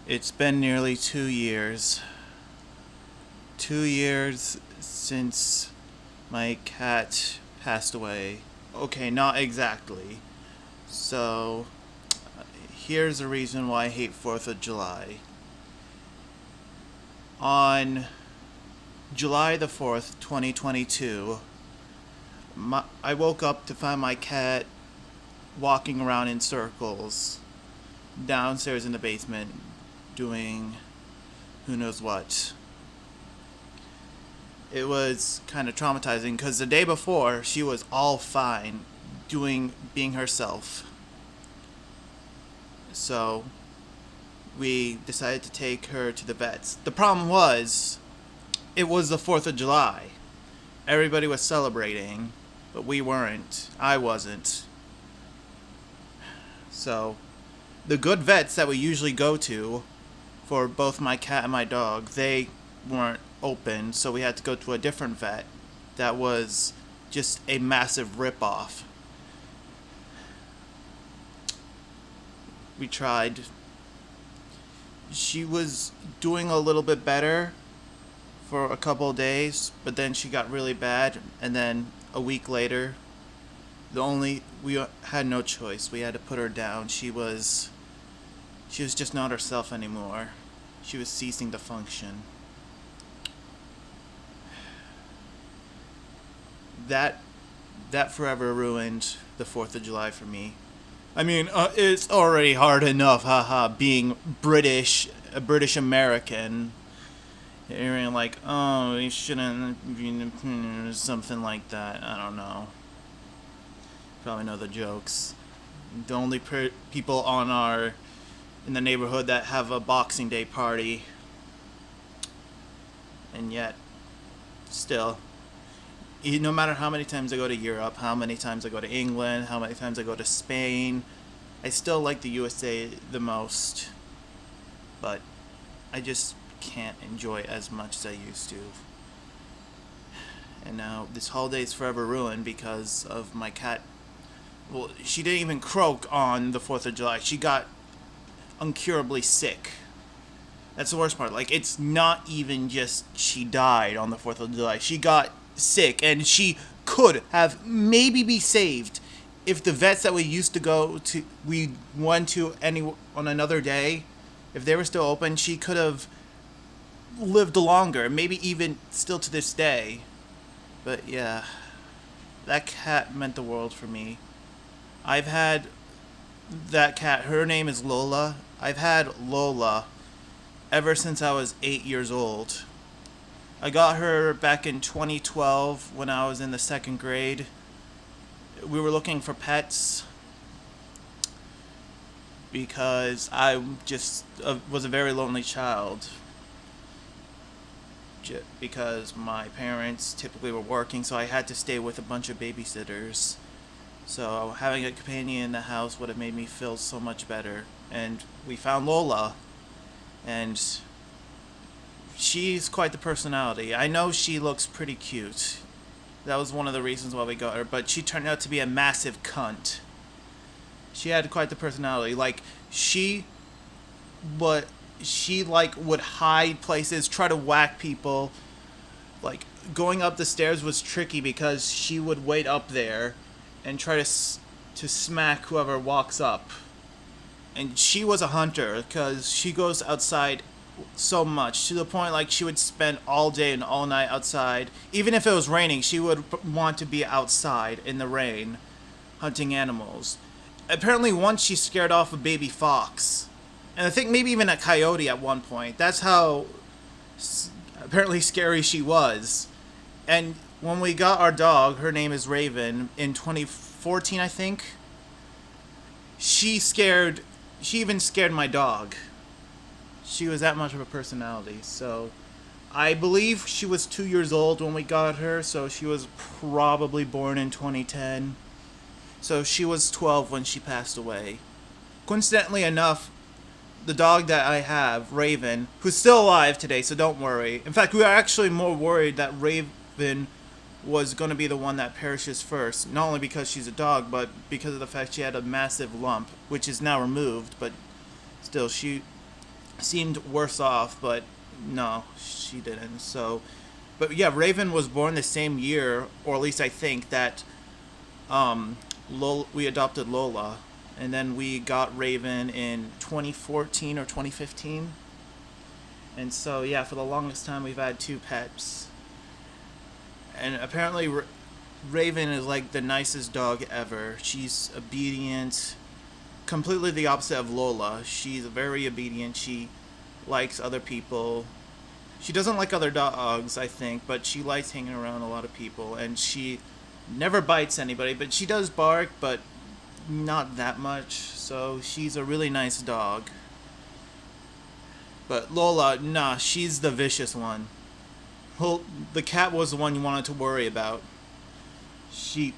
It's been nearly 2 years. 2 years since my cat passed away. Okay, not exactly. So, here's the reason why I hate 4th of July. On July the 4th, 2022, I woke up to find my cat walking around in circles downstairs in the basement doing who knows what. It was kind of traumatizing because the day before she was all fine, being herself. So we decided to take her to the vets. The problem was, it was the 4th of July. Everybody was celebrating, but we weren't. I wasn't. So the good vets that we usually go to for both my cat and my dog, they weren't open, so we had to go to a different vet that was just a massive ripoff. We tried. She was doing a little bit better for a couple of days, but then she got really bad, and then a week later, we had no choice. We had to put her down. She was just not herself anymore. She was ceasing to function. That forever ruined the 4th of July for me. I mean, it's already hard enough, haha, being a British American. You're like, oh, you shouldn't, something like that. I don't know. Probably know the jokes. The only people in the neighborhood that have a Boxing Day party. And yet, still, no matter how many times I go to Europe, how many times I go to England, how many times I go to Spain, I still like the USA the most. But I just can't enjoy it as much as I used to. And now this holiday is forever ruined because of my cat. Well, she didn't even croak on the 4th of July. She got incurably sick. That's the worst part. Like, it's not even just she died on the 4th of July. She got sick, and she could have maybe be saved if the vets that we went to on another day, if they were still open, she could have lived longer, maybe even still to this day. But yeah, that cat meant the world for me. I've had that cat, her name is Lola. I've had Lola ever since I was 8 years old. I got her back in 2012 when I was in the 2nd grade. We were looking for pets because I just was a very lonely child. Because my parents typically were working, so I had to stay with a bunch of babysitters. So having a companion in the house would have made me feel so much better. And we found Lola, and she's quite the personality. I know she looks pretty cute. That was one of the reasons why we got her, but she turned out to be a massive cunt. She had quite the personality. Like, would hide places, try to whack people. Like, going up the stairs was tricky because she would wait up there and try to smack whoever walks up. And she was a hunter because she goes outside so much, to the point like she would spend all day and all night outside. Even if it was raining, she would want to be outside in the rain hunting animals. Apparently once she scared off a baby fox, and I think maybe even a coyote at one point. That's how apparently scary she was. And when we got our dog, her name is Raven, in 2014 I think, she even scared my dog. She was that much of a personality. So I believe she was 2 years old when we got her, so she was probably born in 2010. So she was 12 when she passed away. Coincidentally enough, the dog that I have, Raven, who's still alive today, so don't worry. In fact, we are actually more worried that Raven was going to be the one that perishes first. Not only because she's a dog, but because of the fact she had a massive lump, which is now removed, but still, she seemed worse off, but no, she didn't. So, but yeah, Raven was born the same year, or at least I think that we adopted Lola, and then we got Raven in 2014 or 2015. And so yeah, for the longest time we've had two pets, and apparently Raven is like the nicest dog ever. She's obedient, completely the opposite of Lola. She's very obedient. She likes other people. She doesn't like other dogs, I think, but she likes hanging around a lot of people, and she never bites anybody, but she does bark, but not that much. So she's a really nice dog. But Lola, nah, she's the vicious one. The cat was the one you wanted to worry about. She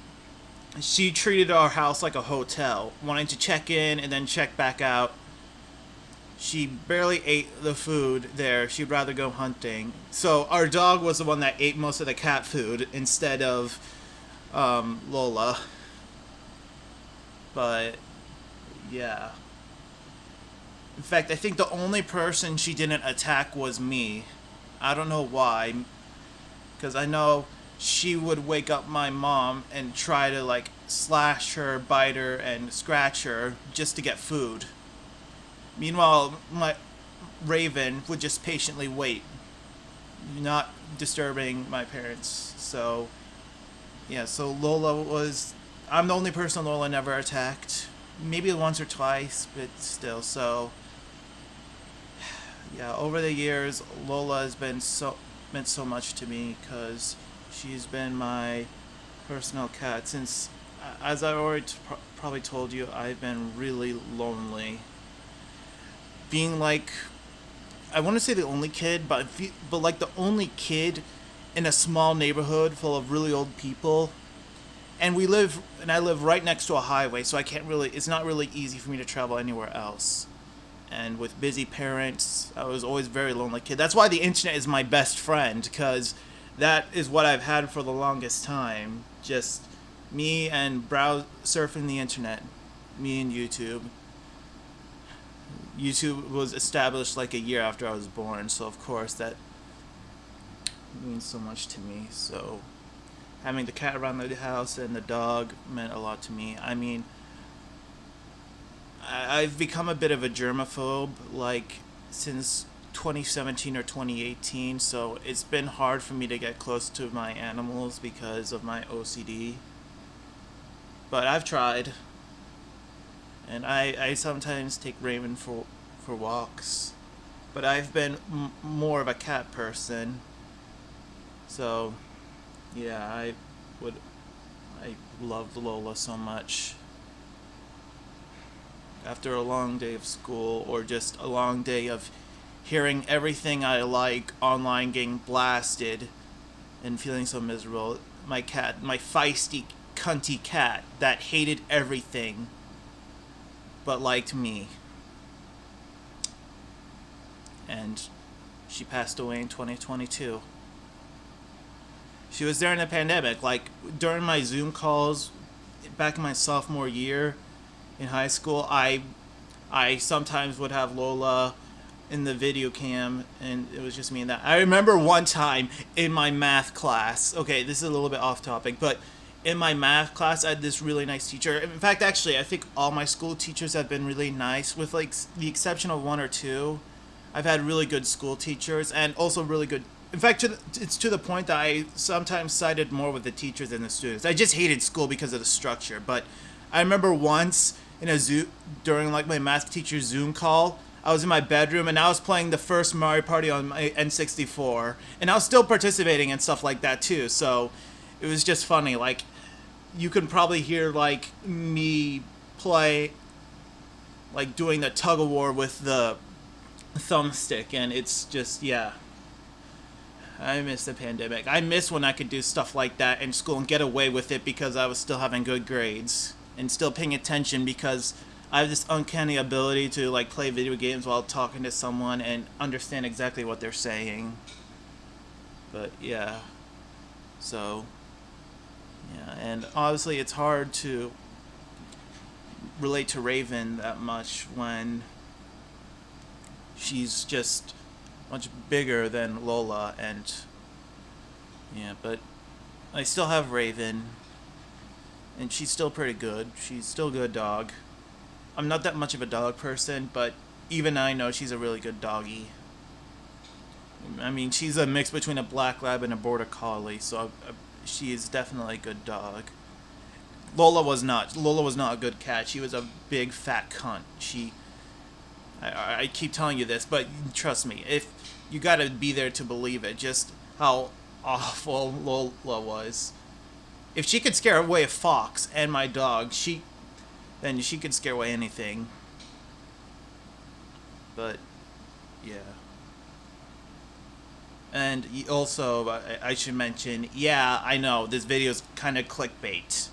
she treated our house like a hotel, wanting to check in and then check back out. She barely ate the food there. She'd rather go hunting. So our dog was the one that ate most of the cat food instead of Lola. But yeah. In fact, I think the only person she didn't attack was me. I don't know why, because I know she would wake up my mom and try to like slash her, bite her, and scratch her just to get food. Meanwhile, my Raven would just patiently wait, not disturbing my parents. So, yeah, so Lola was. I'm the only person Lola never attacked. Maybe once or twice, but still. So, yeah, over the years, Lola has been meant so much to me because she's been my personal cat since, as I already probably told you, I've been really lonely. Being like, I want to say the only kid, but like the only kid in a small neighborhood full of really old people. And I live right next to a highway, so it's not really easy for me to travel anywhere else. And with busy parents, I was always a very lonely kid. That's why the internet is my best friend, because that is what I've had for the longest time. Just me and surfing the internet, me and YouTube. YouTube was established like a year after I was born, so of course that means so much to me. So having the cat around the house and the dog meant a lot to me. I mean, I've become a bit of a germaphobe, like, since 2017 or 2018, so it's been hard for me to get close to my animals because of my OCD. But I've tried. And I sometimes take Raven for walks. But I've been more of a cat person. So, yeah, I loved Lola so much. After a long day of school, or just a long day of hearing everything I like online getting blasted and feeling so miserable, my feisty, cunty cat that hated everything but liked me. And she passed away in 2022. She was there in the pandemic, like during my Zoom calls back in my sophomore year in high school. I sometimes would have Lola in the video cam, and it was just me and that. I remember one time in my math class. Okay, this is a little bit off topic, but in my math class, I had this really nice teacher. In fact, actually, I think all my school teachers have been really nice, with like the exception of one or two. I've had really good school teachers, and also really good. In fact, it's to the point that I sometimes sided more with the teachers than the students. I just hated school because of the structure. But I remember once during like my math teacher's Zoom call, I was in my bedroom and I was playing the first Mario Party on my N64, and I was still participating and stuff like that too. So it was just funny. Like, you can probably hear like me play, like doing the tug of war with the thumbstick, and it's just, yeah. I miss the pandemic. I miss when I could do stuff like that in school and get away with it because I was still having good grades and still paying attention, because I have this uncanny ability to like play video games while talking to someone and understand exactly what they're saying. But yeah. So yeah, and obviously it's hard to relate to Raven that much when she's just much bigger than Lola, and yeah, but I still have Raven, and she's still pretty good. She's still a good dog. I'm not that much of a dog person, but even I know she's a really good doggy. I mean, she's a mix between a black lab and a border collie, so she is definitely a good dog. Lola was not. Lola was not a good cat. She was a big fat cunt. I keep telling you this, but trust me, if you gotta be there to believe it, just how awful Lola was. If she could scare away a fox and my dog, then she could scare away anything. But yeah. And also, I should mention, yeah, I know, this video's kind of clickbait.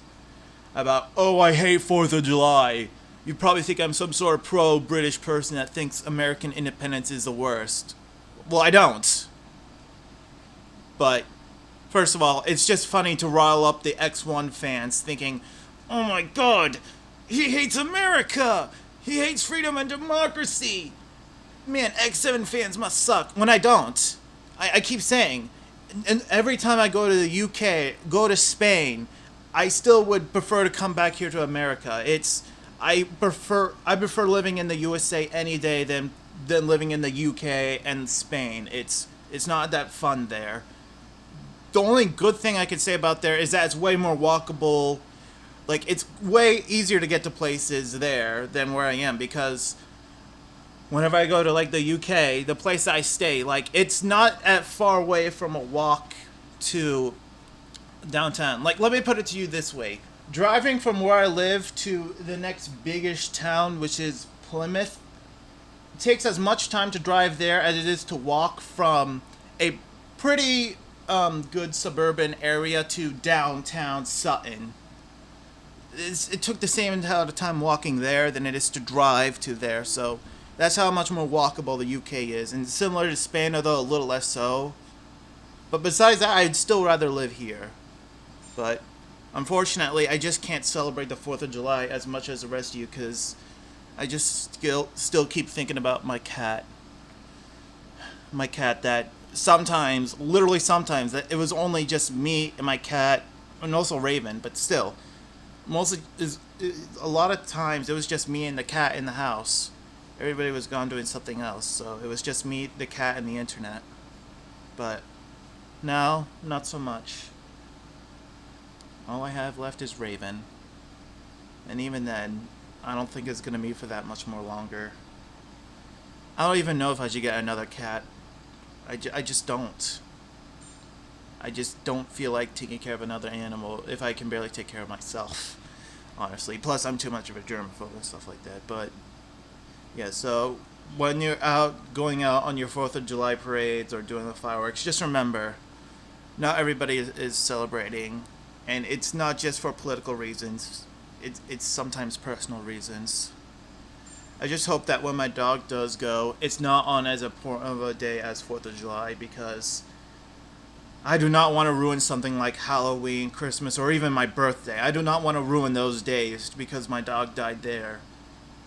About, oh, I hate 4th of July. You probably think I'm some sort of pro-British person that thinks American independence is the worst. Well, I don't. But, first of all, it's just funny to rile up the X1 fans thinking, oh my god, he hates America! He hates freedom and democracy! Man, X7 fans must suck. When I don't. I keep saying, and every time I go to the UK, go to Spain, I still would prefer to come back here to America. I prefer living in the USA any day than living in the UK and Spain. It's not that fun there. The only good thing I could say about there is that it's way more walkable. Like, it's way easier to get to places there than where I am, because whenever I go to, like, the UK, the place I stay, like, it's not that far away from a walk to downtown. Like, let me put it to you this way. Driving from where I live to the next biggish town, which is Plymouth, it takes as much time to drive there as it is to walk from a pretty good suburban area to downtown Sutton. It took the same amount of time walking there than it is to drive to there, so that's how much more walkable the UK is. And similar to Spain, although a little less so. But besides that, I'd still rather live here. But unfortunately, I just can't celebrate the 4th of July as much as the rest of you, because I just still keep thinking about my cat. My cat that sometimes, literally sometimes, that it was only just me and my cat, and also Raven, but still. Mostly, a lot of times, it was just me and the cat in the house. Everybody was gone doing something else, so it was just me, the cat, and the internet. But now, not so much. All I have left is Raven. And even then, I don't think it's going to be for that much more longer. I don't even know if I should get another cat. I just don't. I just don't feel like taking care of another animal if I can barely take care of myself, honestly. Plus, I'm too much of a germaphobe and stuff like that, but yeah, so when you're going out on your 4th of July parades or doing the fireworks, just remember, not everybody is celebrating, and it's not just for political reasons. It's sometimes personal reasons. I just hope that when my dog does go, it's not on as important of a day as 4th of July, because I do not want to ruin something like Halloween, Christmas, or even my birthday. I do not want to ruin those days because my dog died there.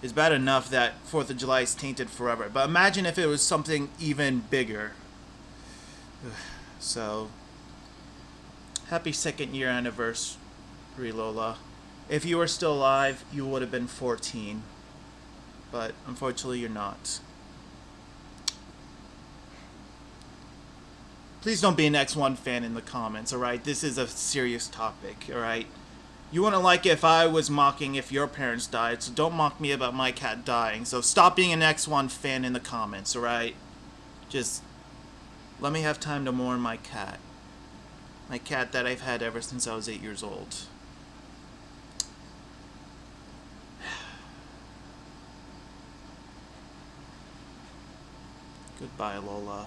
It's bad enough that 4th of July is tainted forever, but imagine if it was something even bigger. So, happy 2nd year anniversary, Lola. If you were still alive, you would have been 14. But unfortunately, you're not. Please don't be an X1 fan in the comments, alright? This is a serious topic, alright? You wouldn't like it if I was mocking if your parents died, so don't mock me about my cat dying. So stop being an X1 fan in the comments, alright? Just let me have time to mourn my cat. My cat that I've had ever since I was 8 years old. Goodbye, Lola.